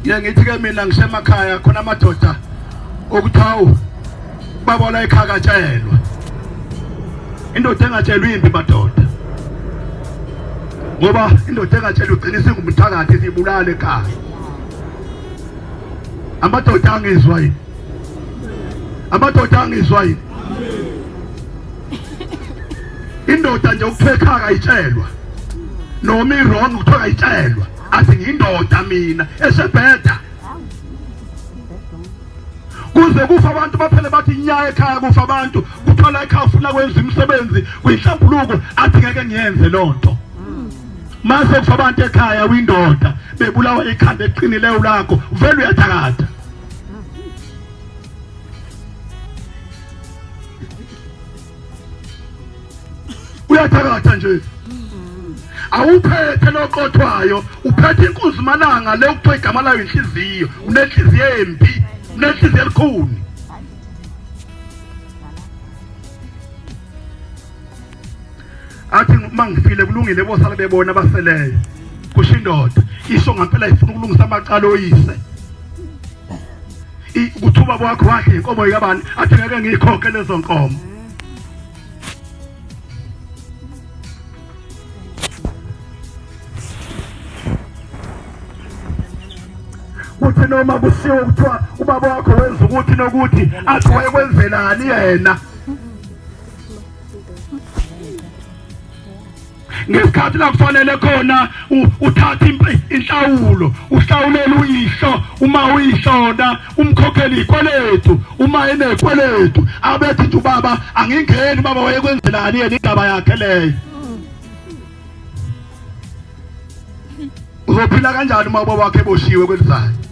ngithi ke mina ngisemakhaya khona amadoda okuthawu babola ekhakatshelwa indoda engatshelwa impi madoda ngoba indoda engatshelwa ugcina isingumthakathi sibulala ekhaya amadoda angizwa yini amadoda angizwa yini indoda nje ukutheka ayitshelwa noma irong ukuthoka ayitshelwa athi ngiyindoda mina esebheda kuze kufa abantu baphele bathi inyaya ekhaya kufa abantu kuthola ekhaya ufuna kwenza imisebenzi kuyihlambuluko athi ngeke ngiyenze lonto mase kufa abantu ekhaya windoda bebulawa ikhanda eqinileyo lakho vele uyathakatha uyathakatha nje awuphethe loqothwayo uphethe inkunzi malanga le ukuthiwa igama layo inhliziyo unenhliziyo embi unenhliziyo elikhuni athi mangifile kulungile bosala bebona baseleyo kusho indoda isho ngempela ifuna ukulungisa amaqalo oyise ukuthuba kwakho wahle inkomo yakabani athi ngeke ngiyikhokhe lezo nkomo uthi noma kusiwe kuthiwa ubaba wakho wenza ukuthi nokuthi athi wayekwenzelani yena ngesikhathi la kufanele khona uthatha inhlawulo uhlawulela uyihlo uma uyishona umkhokheli ikweletu uma enekweletu abethi nje ubaba angingeni ubaba wayekwenzelani yena indaba yakhe leyo uzophila kanjani uma ubaba wakhe eboshiwe kwelizayo